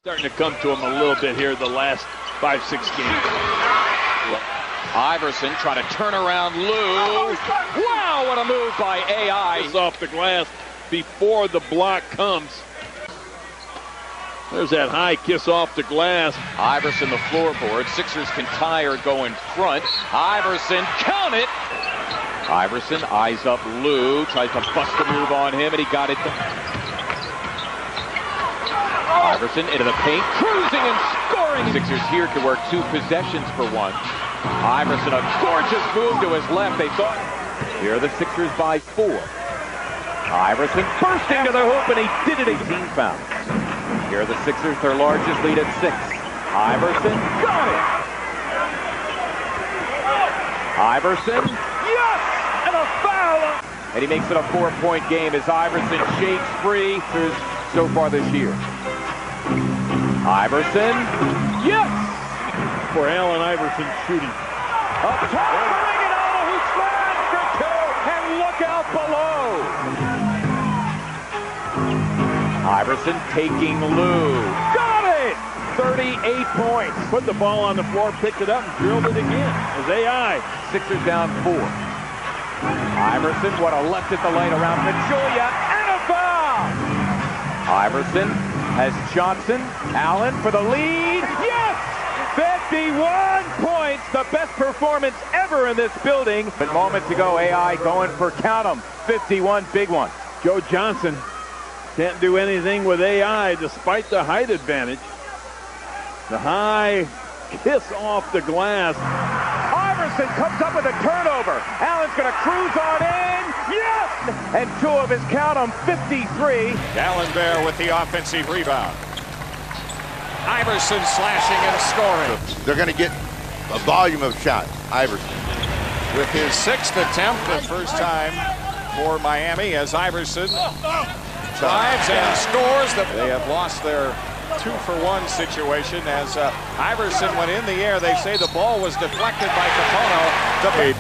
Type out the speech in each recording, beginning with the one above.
Starting to come to him a little bit here the last 5-6 games. Iverson trying to turn around Lou. Wow, what a move by AI. It's off the glass before the block comes. There's that high kiss off the glass. Iverson, the floorboard. Sixers can tie or go in front. Iverson, count it. Iverson eyes up Lou, tries to bust a move on him, and he got it. Iverson into the paint, cruising and scoring. Sixers here to work 2 possessions for 1. Iverson, a gorgeous move to his left. They thought. Here are the Sixers by 4. Iverson bursting to the hoop, and he did it. 18 fouls. Here are the Sixers, their largest lead at 6. Iverson got it. Iverson, yes, and a foul. And he makes it a 4-point game as Iverson shakes free so far this year. Iverson, yes! For Allen Iverson shooting. Up top, Iguodala who slams for 2, and look out below. Iverson taking Lou. Got it! 38 points. Put the ball on the floor, picked it up, and drilled it again. As AI. Sixers down 4. Iverson, what a left at the lane around Pachulia, and a foul! Iverson has Johnson. Allen for the lead. Yes! 51 points, the best performance ever in this building. But moments ago, AI going for, count 'em, 51, big one. Joe Johnson can't do anything with AI despite the height advantage. The high kiss off the glass. Iverson comes up with a turnover. Allen's going to cruise on in. Yes! And 2 of his, count 'em, 53. Gallenberg with the offensive rebound. Iverson slashing and scoring. They're going to get a volume of shots. Iverson. With his 6th attempt, the first time for Miami, as Iverson drives and scores. They have lost their 2-for-1 situation as Iverson went in the air. They say the ball was deflected by Capono.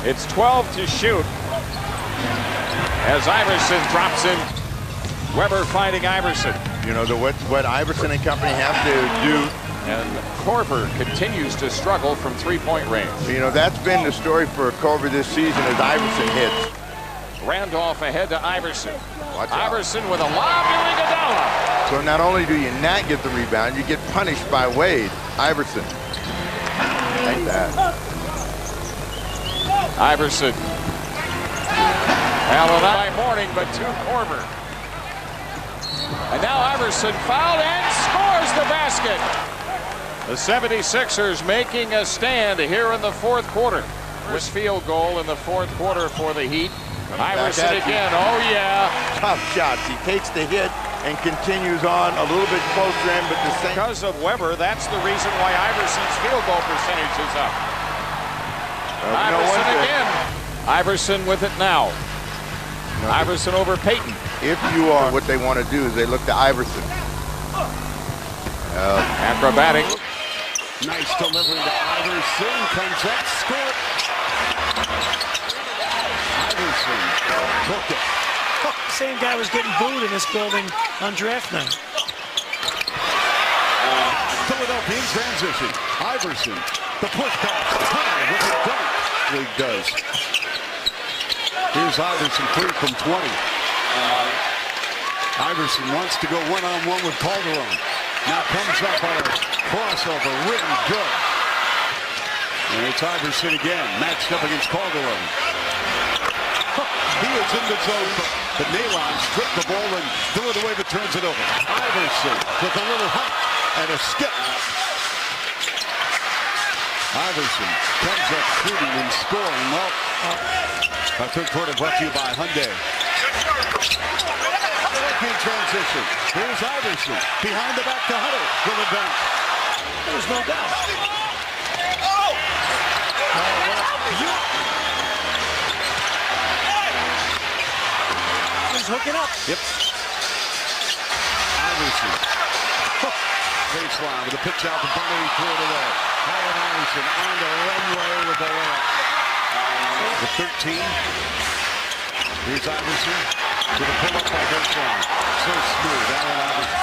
It's 12 to shoot as Iverson drops in. Weber fighting Iverson. You know, what Iverson and company have to do. And Korver continues to struggle from 3-point range. You know, that's been the story for Korver this season as Iverson hits. Randolph ahead to Iverson. Watch out. Iverson with a lob to Iguodala. So not only do you not get the rebound, you get punished by Wade. Iverson. Like that. Iverson. Allen by Morning, but to Korver. And now Iverson fouled and scores the basket. The 76ers making a stand here in the 4th quarter. First field goal in the 4th quarter for the Heat. Iverson again, oh yeah. Tough shots. He takes the hit and continues on a little bit closer in, but the same. Because of Weber, that's the reason why Iverson's field goal percentage is up. Iverson again. Iverson with it now. Iverson over Payton. If you are, what they want to do is they look to Iverson. Acrobatic. Nice delivery to Iverson. Comes up, scored. Iverson took it. Same guy was getting booed in this building on draft night. Philadelphia in transition. Iverson, the push pass. Tie with a dunk. League does. Here's Iverson, 3 from 20. Iverson wants to go one-on-one with Calderon. Now comes up on a crossover, really good. And it's Iverson again, matched up against Calderon. He is in the zone, but Nalon stripped the ball and threw it away, but turns it over. Iverson with a little hop and a skip. Iverson comes up shooting and scoring. Well, our 3rd quarter brought to you by Hyundai. In transition. Here's Iverson behind the back to Hunter for the dunk. There's no doubt. He's hooking up. Yep. Iverson. Baseline with a pitch out to Bunny, threw it away. Allen Iverson on the runway with the layup. The 13. Here's Iverson. To the pull-up by baseline. So smooth, Allen Iverson.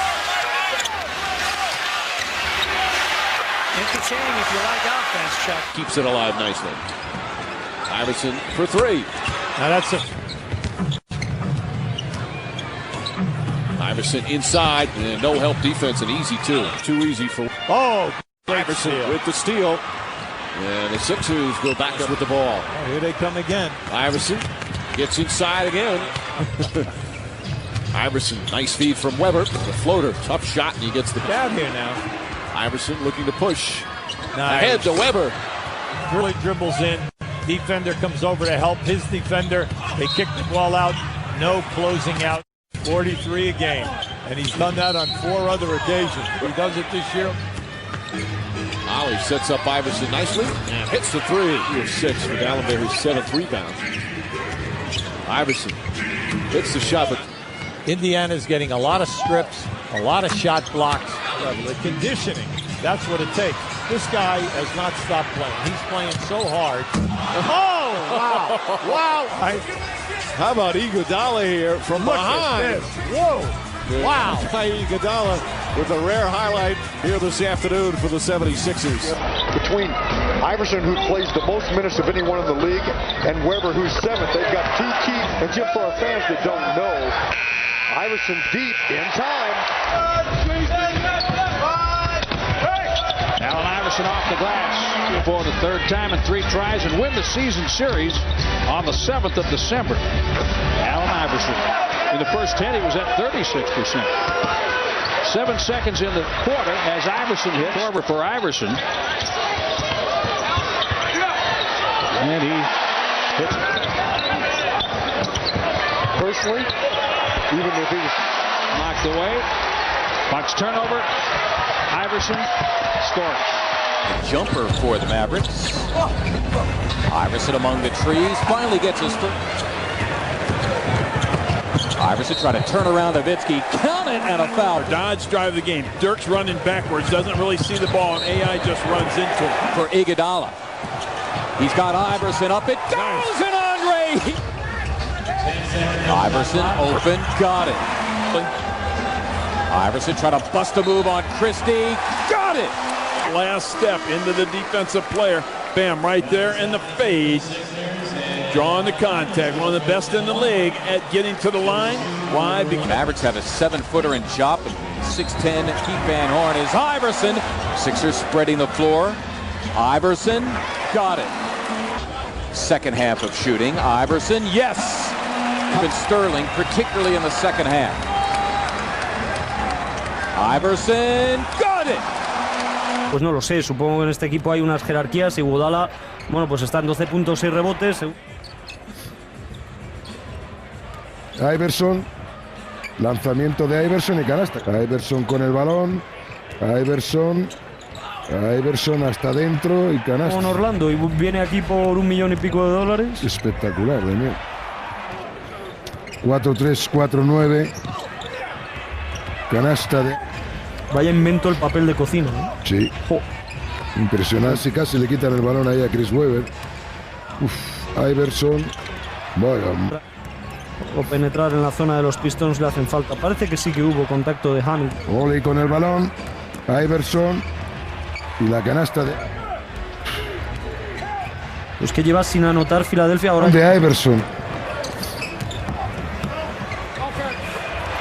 king if you like offense, Chuck. Keeps it alive nicely. Iverson for three. Now that's a... Iverson inside, and no help defense, and easy too. Too easy for Iverson with the steal. And the Sixers go back up with the ball. Oh, here they come again. Iverson gets inside again. Iverson, nice feed from Weber. The floater, tough shot, and he gets the Down here now. Iverson looking to push. Nice. Ahead to Weber. Really dribbles in. Defender comes over to help his defender. They kick the ball out. No closing out. 43 a game. And he's done that on 4 other occasions. He does it this year. Ollie sets up Iverson nicely and hits the three. He has 6 for Dallenberry's 7th rebound. Iverson hits the shot, but Indiana's getting a lot of strips, a lot of shot blocks. The conditioning, that's what it takes. This guy has not stopped playing. He's playing so hard. Oh, wow. Wow. How about Iguodala here from behind? Whoa. Wow. Iguodala with a rare highlight here this afternoon for the 76ers. Between Iverson, who plays the most minutes of anyone in the league, and Weber, who's 7th, they've got 2 key. And just for our fans that don't know, Iverson deep in time. Allen Iverson off the glass for the 3rd time in 3 tries and win the season series on the 7th of December. Allen Iverson. In the first 10, he was at 36%. 7 seconds in the quarter as Iverson hits. Over for Iverson. And he hits. Personally, even if he was Knocked away. Bucks turnover. Iverson scores. Jumper for the Mavericks. Iverson among the trees. Finally gets his first. Iverson trying to turn around Nowitzki. Count it, and a foul. Dodge drive the game. Dirk's running backwards. Doesn't really see the ball, and AI just runs into him. For Iguodala. He's got Iverson up. It goes, and Andre. Iverson open. Got it. Iverson trying to bust a move on Christie. Got it. Last step into the defensive player. Bam, right there in the fade. Drawing the contact. One of the best in the league at getting to the line. Why? Because Mavericks have a 7-footer in Jop. 6'10" Keith Van Horn is Iverson. Sixers spreading the floor. Iverson got it. Second half of shooting. Iverson, yes. Even Sterling, particularly in the second half. Iverson got it. Pues no lo sé, supongo que en este equipo hay unas jerarquías. Iguodala, bueno, pues está en 12 puntos, 6 rebotes. Iverson, lanzamiento de Iverson y canasta. Iverson con el balón. Iverson hasta adentro y canasta. Con Orlando y viene aquí por $1 millón y pico de dólares. Espectacular, Daniel. 4-3, 4-9. Canasta de... Vaya invento el papel de cocina, ¿no? Sí. Jo. Impresionante. Casi le quitan el balón ahí a Chris Webber. Iverson. Vaya. O penetrar en la zona de los Pistons le hacen falta. Parece que sí que hubo contacto de Hamid. Oli con el balón. Iverson. Y la canasta de... Pues que lleva sin anotar Filadelfia ahora. De Iverson.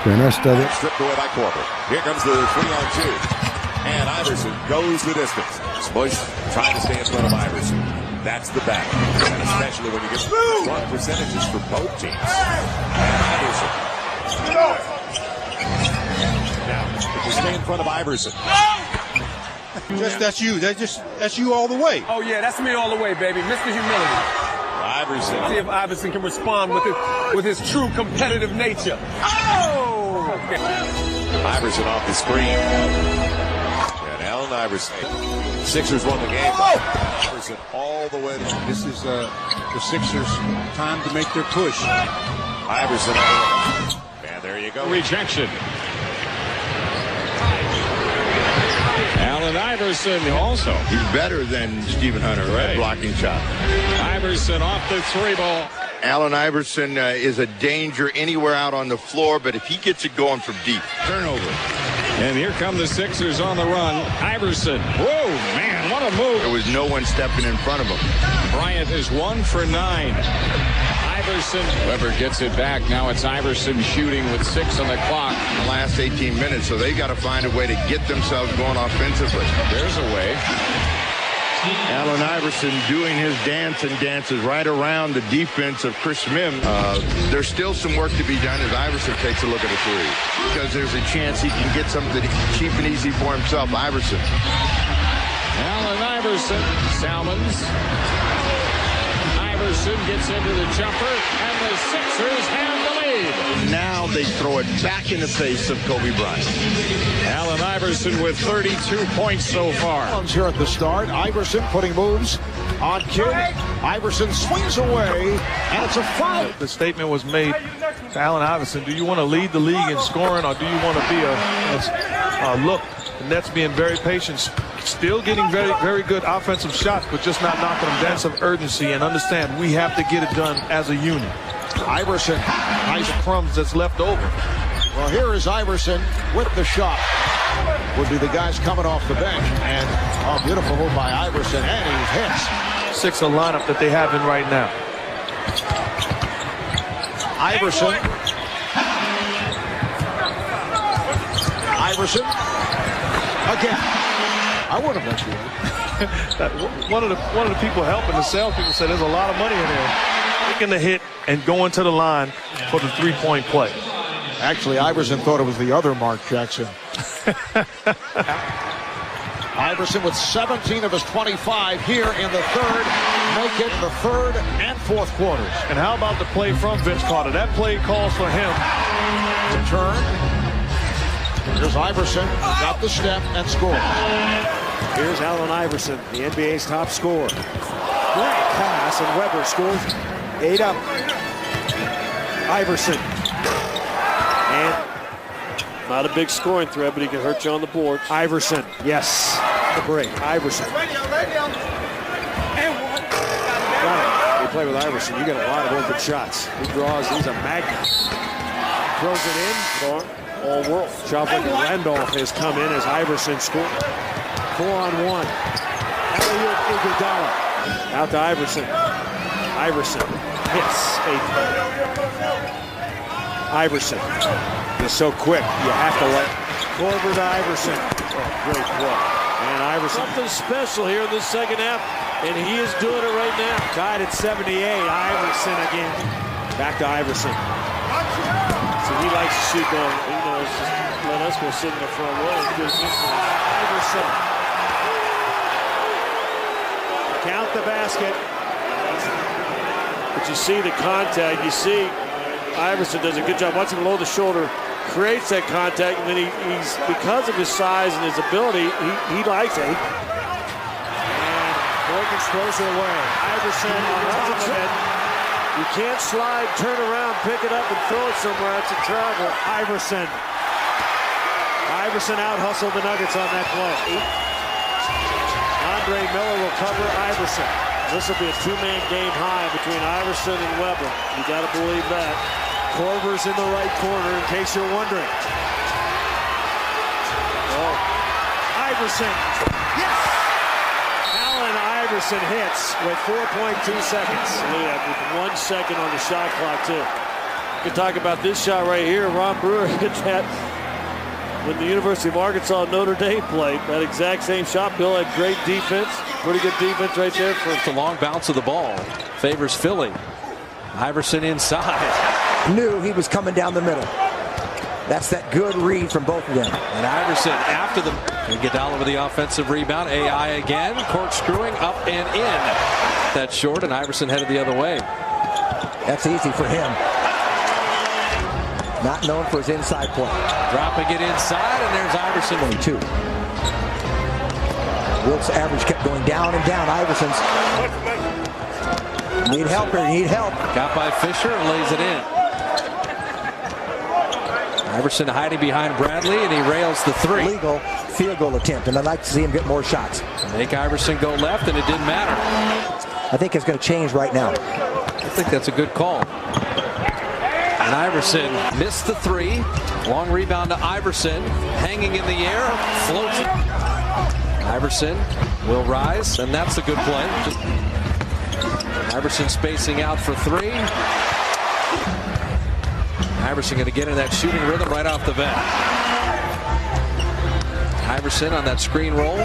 Canasta de... Stripped away by Korver. Here comes the 3-on-2. And Iverson goes the distance. Smush trying to stay in front of Iverson. That's the battle. And especially when you get strong percentages for both teams. And Iverson. Now, if you stay in front of Iverson. That's you all the way. Oh yeah, that's me all the way, baby. Mr. Humility. Iverson. See if Iverson can respond with his true competitive nature. Oh! Iverson off the screen. And Allen Iverson. Sixers won the game. Iverson all the way. This is the Sixers' time to make their push. Iverson. And there you go. Rejection. Allen Iverson also. He's better than Stephen Hunter, right? Blocking shot. Iverson off the 3 ball. Allen Iverson is a danger anywhere out on the floor, but if he gets it going from deep. Turnover. And here come the Sixers on the run. Iverson. Whoa, man. what a move. There was no one stepping in front of him. Bryant is 1 for 9. Iverson. Weber gets it back. Now it's Iverson shooting with 6 on the clock. In the last 18 minutes, so they got to find a way to get themselves going offensively. There's a way. Allen Iverson doing his dance and dances right around the defense of Chris Mim. There's still some work to be done as Iverson takes a look at a three, because there's a chance he can get something cheap and easy for himself. Iverson. Allen Iverson. Salmons. Iverson gets into the jumper, and the Sixers have the lead. Now they throw it back in the face of Kobe Bryant. Allen Iverson with 32 points so far. Here at the start, Iverson putting moves on Kidd. Iverson swings away, and it's a foul. The statement was made to Allen Iverson, do you want to lead the league in scoring, or do you want to be look, the Nets being very patient, still getting very, very good offensive shots, but just not knocking them down. Some urgency, and understand we have to get it done as a unit. Iverson, nice crumbs that's left over. Well, here is Iverson with the shot. Would be the guys coming off the bench, and beautiful move by Iverson, and he hits. 6 a lineup that they have in right now. Iverson. Iverson again. I would have let you. one of the people helping the sales people said there's a lot of money in there. Taking the hit and going to the line for the three-point play. Actually, Iverson thought it was the other Mark Jackson. Iverson with 17 of his 25 here in the third. Make it the third and fourth quarters. And how about the play from Vince Carter? That play calls for him to turn. Here's Iverson, got the step and scored. Here's Allen Iverson, the NBA's top scorer. Great pass, and Weber scores 8 up. Iverson. And not a big scoring threat, but he can hurt you on the board. Iverson, yes. The break. Iverson. Got it. You play with Iverson, you get a lot of open shots. He draws, he's a magnet. Throws it in for all world. Shuffling Randolph has come in as Iverson scored. 4-on-1. Elliott Iguodala. Out to Iverson. Iverson hits 8. Iverson is so quick, you have to let Korver to Iverson. Oh, great play. And Iverson. Something special here in the second half, and he is doing it right now. Tied at 78. Iverson again. Back to Iverson. So he likes to shoot going. He knows, just let us go sit in the front row and do it. Iverson. Count the basket. But you see the contact. You see Iverson does a good job. Watch him lower the shoulder, creates that contact, and then he's because of his size and his ability, he likes it. And Morgan throws it away. Iverson on top of it. You can't slide, turn around, pick it up, and throw it somewhere. That's a travel. Iverson. Iverson out-hustled the Nuggets on that play. Andre Miller will cover Iverson. This will be a two-man game high between Iverson and Weber. You got to believe that. Korver's in the right corner, in case you're wondering. Oh, Iverson. Yes! Allen Iverson hits with 4.2 seconds. Yeah, with 1 second on the shot clock, too. You can talk about this shot right here. Ron Brewer hit that when the University of Arkansas Notre Dame played. That exact same shot. Bill had great defense. Pretty good defense right there. For the long bounce of the ball favors Philly. Iverson inside. Knew he was coming down the middle. That's that good read from both of them. And Iverson after them. And Iguodala with the offensive rebound. AI again. Corkscrewing up and in. That's short, and Iverson headed the other way. That's easy for him. Not known for his inside play. Dropping it inside, and there's Iverson. 22. Wilkes' average kept going down and down. Iverson's. Need help here, need help. Got by Fisher and lays it in. Iverson hiding behind Bradley, and he rails the three. Legal field goal attempt, and I'd like to see him get more shots. Make Iverson go left, and it didn't matter. I think it's going to change right now. I think that's a good call. And Iverson missed the three. Long rebound to Iverson. Hanging in the air. Floats. Iverson will rise, and that's a good play. Iverson spacing out for three. Iverson going to get in that shooting rhythm right off the bat. Iverson on that screen roll.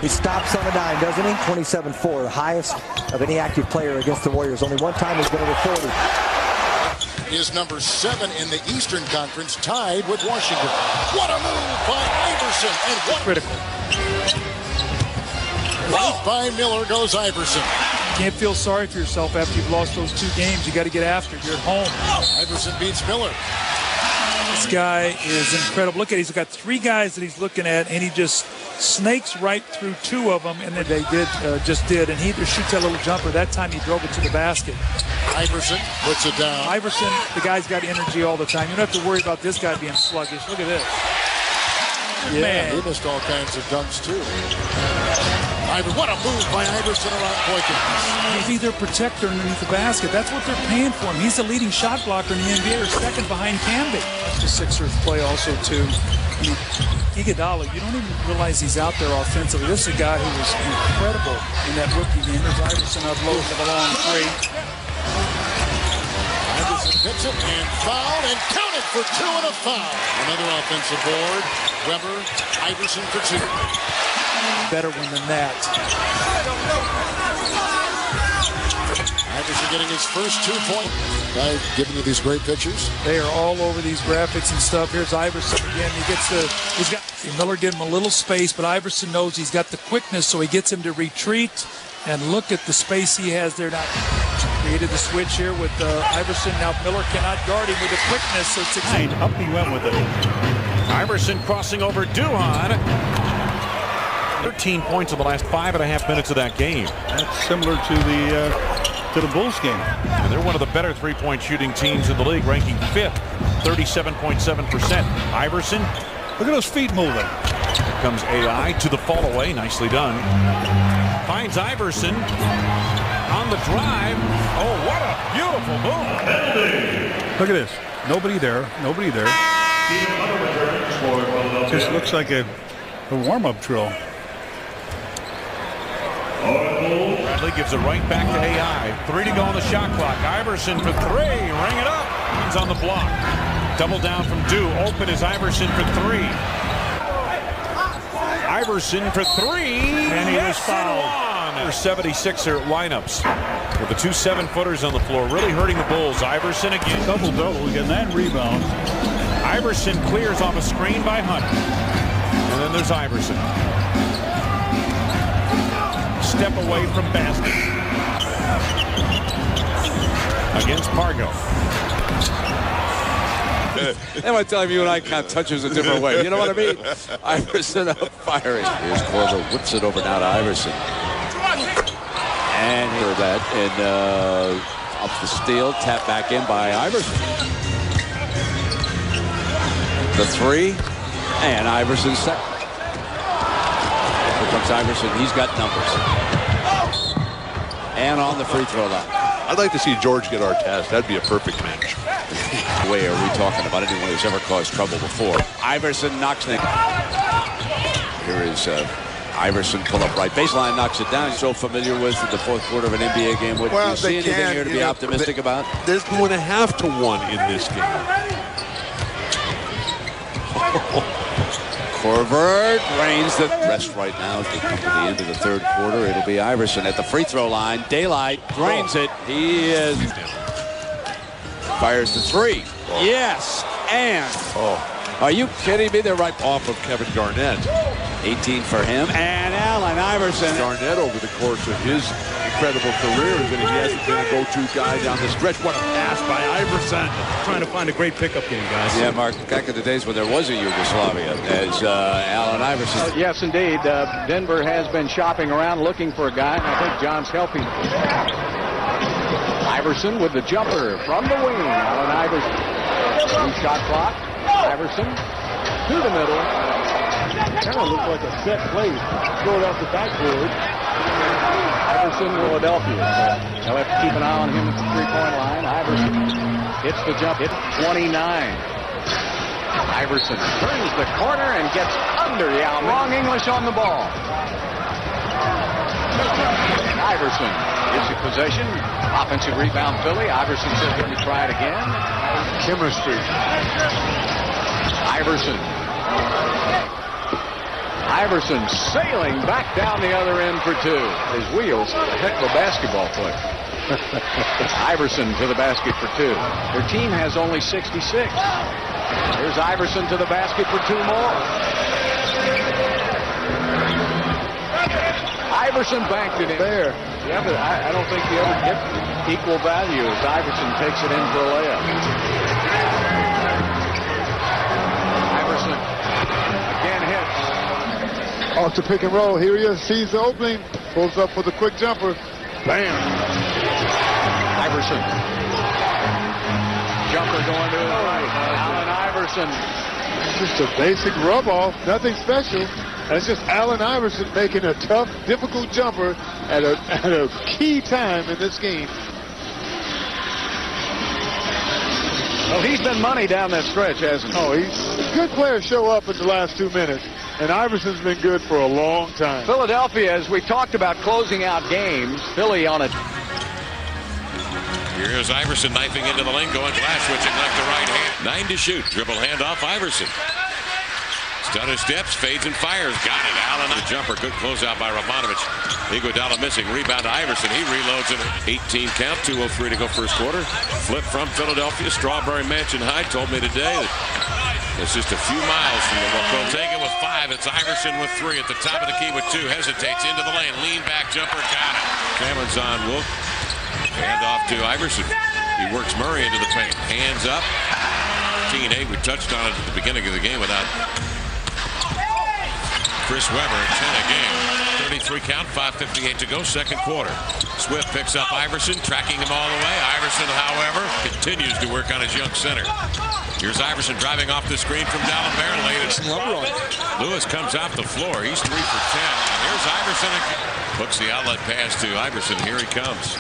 He stops on a dime, doesn't he? 27-4, the highest of any active player against the Warriors. Only one time he's been over 40. Is number 7 in the Eastern Conference, tied with Washington. What a move by Iverson, and what critical. Right by Miller goes Iverson. Can't feel sorry for yourself after you've lost those 2 games. You got to get after it. You're at home. Iverson beats Miller. This guy is incredible. Look at it. He's got 3 guys that he's looking at, and he just snakes right through 2 of them, and then they just did. And he either shoots that little jumper. That time he drove it to the basket. Iverson puts it down. Iverson, the guy's got energy all the time. You don't have to worry about this guy being sluggish. Look at this. Yeah, Man. he missed all kinds of dunks, too. What a move by Iverson around Boykin. He's either a protector underneath the basket. That's what they're paying for him. He's the leading shot blocker in the NBA, or second behind Camby. The Sixers play also, too. I mean, Iguodala, you don't even realize he's out there offensively. This is a guy who was incredible in that rookie game. There's Iverson uploading the long 3. Iverson hits it and fouled and counted for 2 and a foul. Another offensive board. Weber, Iverson for 2. Better one than that. Iverson getting his first 2-point. Guy giving you these great pictures. They are all over these graphics and stuff. Here's Iverson again. Miller gave him a little space, but Iverson knows he's got the quickness, so he gets him to retreat. And look at the space he has there now. Created the switch here with Iverson. Now Miller cannot guard him with the quickness, so it's exciting. Up he went with it. Iverson crossing over Duhan. 13 points in the last 5.5 minutes of that game. That's similar to the Bulls game. And they're one of the better three-point shooting teams in the league, ranking 5th, 37.7%. Iverson. Look at those feet moving. Here comes AI to the fall away. Nicely done. Finds Iverson on the drive. Oh, what a beautiful move. Look at this. Nobody there. Nobody there. Just looks like a warm-up drill. Bradley gives it right back to AI. 3 to go on the shot clock. Iverson for 3. Ring it up. He's on the block. Double down from Dew. Open is Iverson for 3. Iverson for 3. And he was fouled. 76er lineups with the 2 7-footers on the floor, really hurting the Bulls. Iverson again. Double-double. We got 9 rebounds. Iverson clears off a screen by Hunt. And then there's Iverson. Step away from basket. Against Pargo. Am I telling you and I can't touch us a different way? You know what I mean? Iverson up firing. Here's Korver, whips it over now to Iverson. And hear that. And up the steal, tap back in by Iverson. The 3. And Iverson's second. Here comes Iverson. He's got numbers. And on the free throw line. I'd like to see George get our test. That'd be a perfect match. Way are we talking about anyone who's ever caused trouble before? Iverson knocks it. Here is Iverson pull up right baseline, knocks it down. He's so familiar with the fourth quarter of an NBA game. What, do you see anything here to be optimistic about? There's going to have to one in this game. Korver drains the rest right now as they come to the end of the third quarter. It'll be Iverson at the free throw line. Daylight drains it. He is fires the 3. Yes, and are you kidding me? They're right off of Kevin Garnett. 18 for him, and Allen Iverson. Garnett over the course of his incredible career is that he hasn't been a go-to guy down the stretch. What a pass by Iverson. Trying to find a great pickup game, guys. Yeah, Mark, back in the days when there was a Yugoslavia, as Allen Iverson. Yes, indeed. Denver has been shopping around looking for a guy, and I think John's helping. Iverson with the jumper from the wing. Allen Iverson. Shot clock. Iverson to the middle. Kind of looks like a set play. Throw it off the backboard. Iverson, Philadelphia. They'll have to keep an eye on him at the three-point line. Iverson hits the jump. Hit 29. Iverson turns the corner and gets under the Wrong English on the ball. Iverson gives you possession. Offensive rebound, Philly. Iverson says, let me try it again. Chemistry. Iverson sailing back down the other end for two. His wheels, a heck of a basketball player. Iverson to the basket for two. Their team has only 66. Here's Iverson to the basket for two more. Iverson banked it in there. Yeah, but I don't think you ever get equal value as Iverson takes it in for a layup. Iverson again hits. Off to pick and roll. Here he is. Sees the opening. Pulls up for the quick jumper. Bam. Iverson. Jumper going to his right. Allen Iverson. Just a basic rub off. Nothing special. That's just Allen Iverson making a tough, difficult jumper at a key time in this game. Well, he's been money down that stretch, hasn't he? Oh, he's good players show up in the last 2 minutes, and Iverson's been good for a long time. Philadelphia, as we talked about closing out games, Philly on it. Here's Iverson knifing into the lane, going glass switching left to right hand. 9 to shoot. Dribble handoff, Iverson. Stunner steps, fades and fires. Got it. Allen, a jumper. Good closeout by Romanovich. Iguodala missing. Rebound to Iverson. He reloads it. 18 count. 2:03 to go first quarter. Flip from Philadelphia. Strawberry Mansion High told me today that it's just a few miles from the Wilco. Take it with 5. It's Iverson with 3 at the top of the key with 2. Hesitates into the lane. Lean back jumper. Got it. Cameron's on Wilk. Hand off to Iverson. He works Murray into the paint. Hands up. 18-8. We touched on it at the beginning of the game without Chris Webber, 10 a game. 33 count, 5:58 to go, second quarter. Swift picks up Iverson, tracking him all the way. Iverson, however, continues to work on his young center. Here's Iverson driving off the screen from Dalembert, laid it. Lewis comes off the floor. He's 3 for 10. And here's Iverson again. Hooks the outlet pass to Iverson. Here he comes.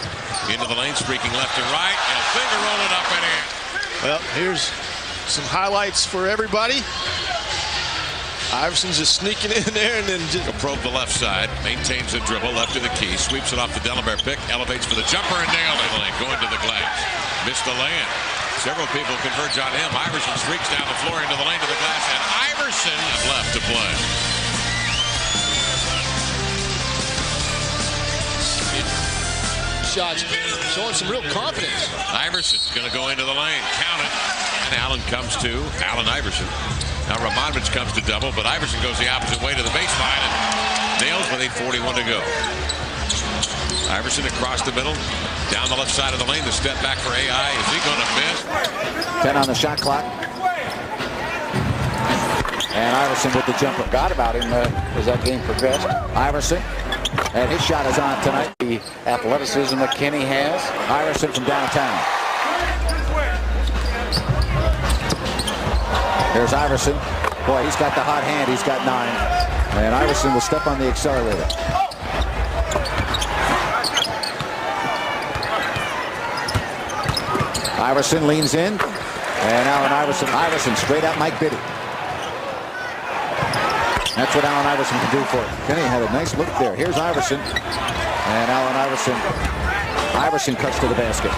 Into the lane, streaking left and right. And finger roll it up and in. Well, here's some highlights for everybody. Iverson's just sneaking in there and then just probe the left side, maintains the dribble, left to the key, sweeps it off the Dalembert pick, elevates for the jumper and nailed it. Going to the glass. Missed the lay-in. Several people converge on him. Iverson streaks down the floor into the lane to the glass, and Iverson is left to play. shots, showing some real confidence. Iverson's going to go into the lane, count it, and Allen comes to Allen Iverson. Now Romanovich comes to double, but Iverson goes the opposite way to the baseline and nails with 8:41 to go. Iverson across the middle, down the left side of the lane, the step back for AI. Is he going to miss? 10 on the shot clock. And Iverson with the jumper. Forgot about him as that game progressed. Iverson, and his shot is on tonight. The athleticism that Kenny has. Iverson from downtown. There's Iverson. Boy, he's got the hot hand. He's got 9. And Iverson will step on the accelerator. Iverson leans in. And Allen Iverson. Iverson straight at Mike Biddy. That's what Allen Iverson can do for him. Kenny had a nice look there. Here's Iverson. And Allen Iverson. Iverson cuts to the basket.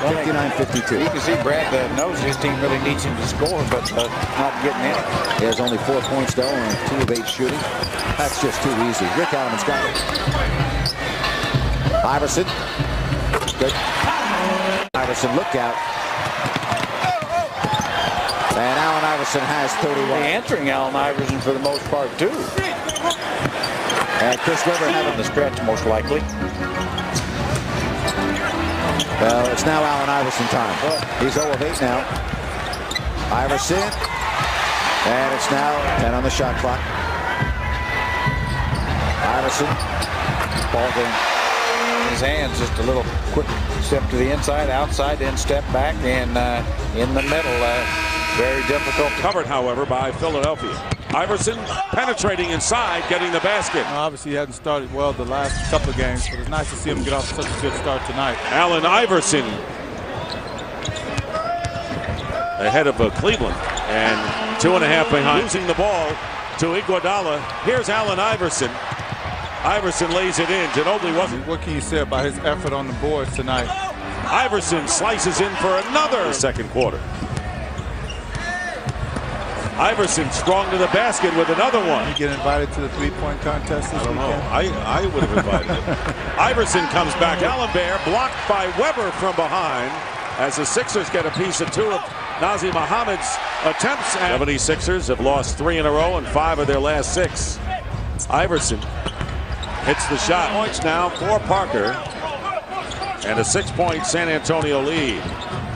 59-52. You can see Brad knows his team really needs him to score, but not getting in. He has only 4 points, though, on 2 of 8 shooting. That's just too easy. Rick Allen's got it. Iverson. Good. Iverson, look out. And Allen Iverson has 31. Answering Allen Iverson for the most part, too. And Chris Webber having the stretch, most likely. Well, it's now Allen Iverson time. He's 0 of 8 now. Iverson. And it's now 10 on the shot clock. Iverson. Ball game. His hands just a little quick step to the inside, outside, then step back, and in the middle. Very difficult. Covered, however, by Philadelphia. Iverson penetrating inside, getting the basket. Obviously, he hasn't started well the last couple of games, but it's nice to see him get off such a good start tonight. Allen Iverson ahead of Cleveland, and 2.5 behind. Losing the ball to Iguodala. Here's Allen Iverson. Iverson lays it in. Ginobili wasn't. What can you say about his effort on the boards tonight? Iverson slices in for another second quarter. Iverson strong to the basket with another one. You get invited to the three-point contest this weekend? I would have invited him. Iverson comes back. Allenbear blocked by Weber from behind as the Sixers get a piece of 2 of Nazr Muhammad's attempts. 76ers have lost 3 in a row and 5 of their last 6. Iverson hits the shot. Points now for Parker. And a 6-point San Antonio lead.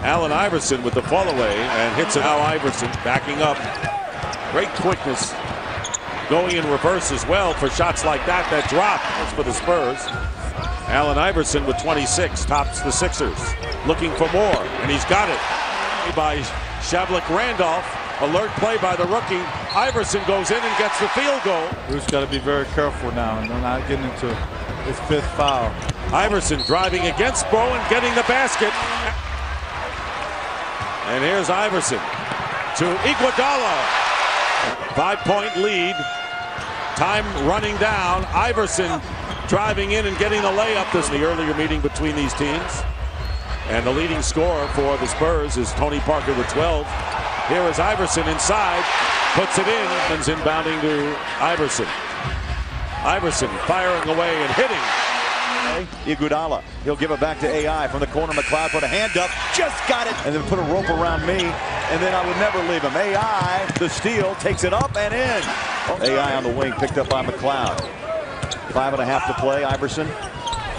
Allen Iverson with the fall away and hits it. Now Iverson backing up. Great quickness. Going in reverse as well for shots like that drop. That's for the Spurs. Allen Iverson with 26 tops the Sixers. Looking for more, and he's got it. By Shavlik Randolph. Alert play by the rookie. Iverson goes in and gets the field goal. Bruce got to be very careful now and not getting into his 5th foul. Iverson driving against Bo and getting the basket. And here's Iverson to Iguodala. 5-point lead. Time running down. Iverson driving in and getting the layup. This is the earlier meeting between these teams. And the leading scorer for the Spurs is Tony Parker with 12. Here is Iverson inside. Puts it in. And inbounding to Iverson. Iverson firing away and hitting. Iguodala. He'll give it back to AI from the corner. McLeod put a hand up. Just got it. And then put a rope around me. And then I would never leave him. AI, the steal, takes it up and in. AI on the wing, picked up by McLeod. 5.5 to play. Iverson.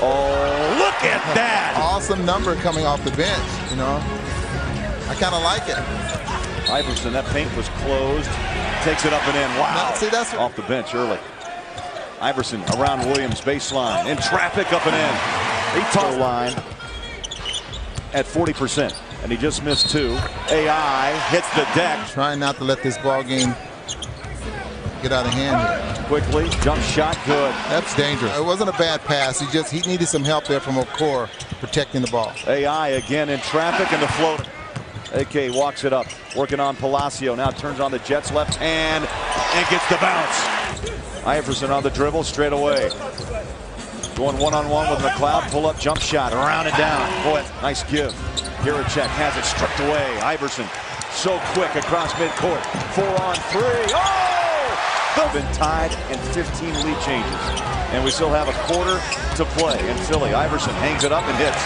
Oh, look at that! Awesome number coming off the bench, you know. I kind of like it. Iverson, that paint was closed. Takes it up and in. Wow. No, see, that's off the bench early. Iverson around Williams baseline. In traffic up and in. He tossed the line at 40%. And he just missed 2. AI hits the deck. Trying not to let this ball game get out of hand here. Quickly, jump shot, good. That's dangerous. It wasn't a bad pass. He needed some help there from Okor protecting the ball. AI again in traffic and the floater. AK walks it up, working on Palacio. Now turns on the Jets left hand and gets the bounce. Iverson on the dribble straight away. Going one-on-one with McLeod. Pull up jump shot, around and down. Boy, nice give. Hiracek has it stripped away. Iverson so quick across midcourt. 4-on-3. Oh! Been tied in 15 lead changes. And we still have a quarter to play in Philly. Iverson hangs it up and hits.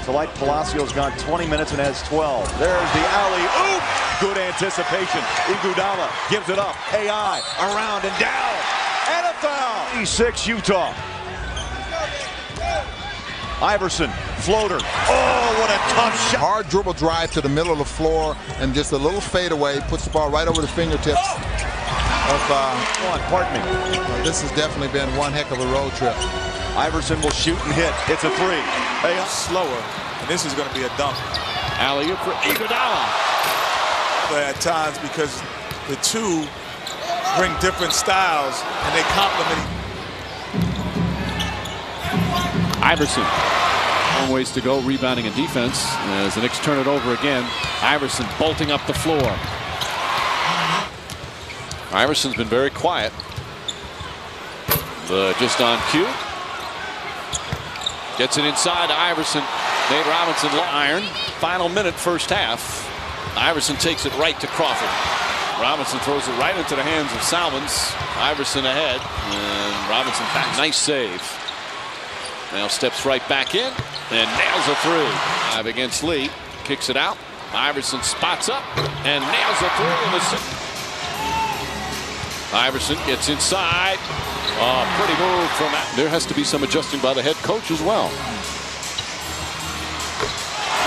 Tonight, Palacio's gone 20 minutes and has 12. There's the alley-oop. Good anticipation. Iguodala gives it up. AI around and down. And a foul. 86 Utah. Iverson, floater. Oh, what a tough shot. Hard dribble drive to the middle of the floor and just a little fadeaway. Puts the ball right over the fingertips of, pardon me. This has definitely been one heck of a road trip. Iverson will shoot and hit. It's a 3. Slower, and this is going to be a dunk. Alley-oop for Iguodala. At times because the two bring different styles and they complement. Iverson. Long ways to go, rebounding and defense as the Knicks turn it over again. Iverson bolting up the floor. Iverson's been very quiet. Just on cue. Gets it inside to Iverson. Nate Robinson iron. Final minute, first half. Iverson takes it right to Crawford. Robinson throws it right into the hands of Salmons. Iverson ahead. And Robinson back. Nice save. Now steps right back in and nails a 3. 5 against Lee. Kicks it out. Iverson spots up and nails a 3 in the 6th. Iverson gets inside. Pretty move from that. There has to be some adjusting by the head coach as well.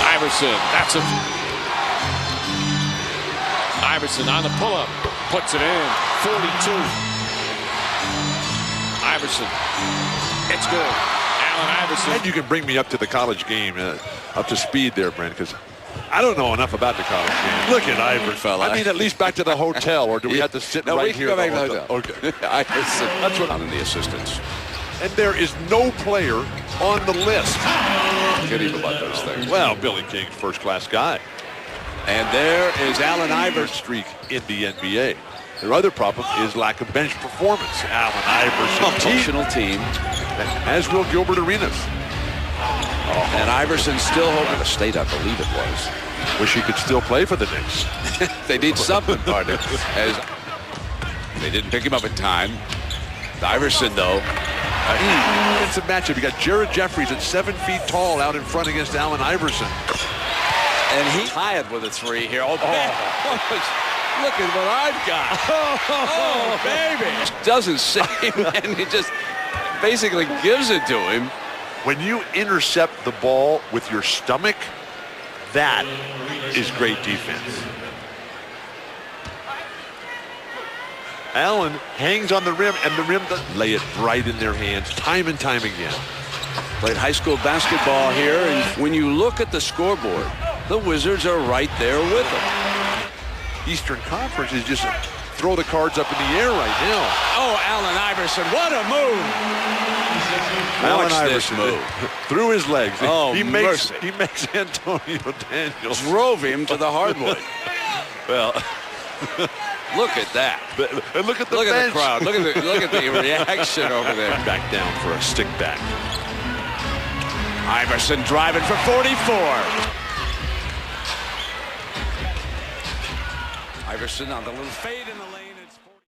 Iverson, that's a... Iverson on the pull-up, puts it in. 42. Iverson, it's good. Allen Iverson. And you can bring me up to the college game, up to speed there, Brent, because I don't know enough about the college game. Look at Iverson. I mean, at least back to the hotel, or do we have to sit right here? Okay. That's what I'm in the assistants. And there is no player on the list. Forget even about those things. Well, Billy King's first-class guy. And there is Allen Iverson. Streak in the NBA. Their other problem is lack of bench performance. Allen Iverson, functional team, as will Gilbert Arenas. And Iverson still hoping to State, I believe it was. Wish he could still play for the Knicks. They need something, partner. As they didn't pick him up in time. Iverson, though. It's a matchup. You got Jared Jeffries at 7 feet tall out in front against Allen Iverson. And he tied with a three here. Oh, look at what I've got. Oh, baby. Doesn't save, and he just basically gives it to him. When you intercept the ball with your stomach, that is great defense. Allen hangs on the rim, and the rim doesn't lay it right in their hands time and time again. Played high school basketball here, and when you look at the scoreboard, the Wizards are right there with them. Eastern Conference is just throw the cards up in the air right now. Oh, Allen Iverson, what a move! Allen Watch Iverson this move. Through his legs. Oh, he mercy. makes Antonio Daniels. Drove him to the hardwood. Well, look at that. And look at the look bench. At the crowd. Look at the reaction over there. Back down for a stick back. Iverson driving for 44. Iverson on the little fade in the left.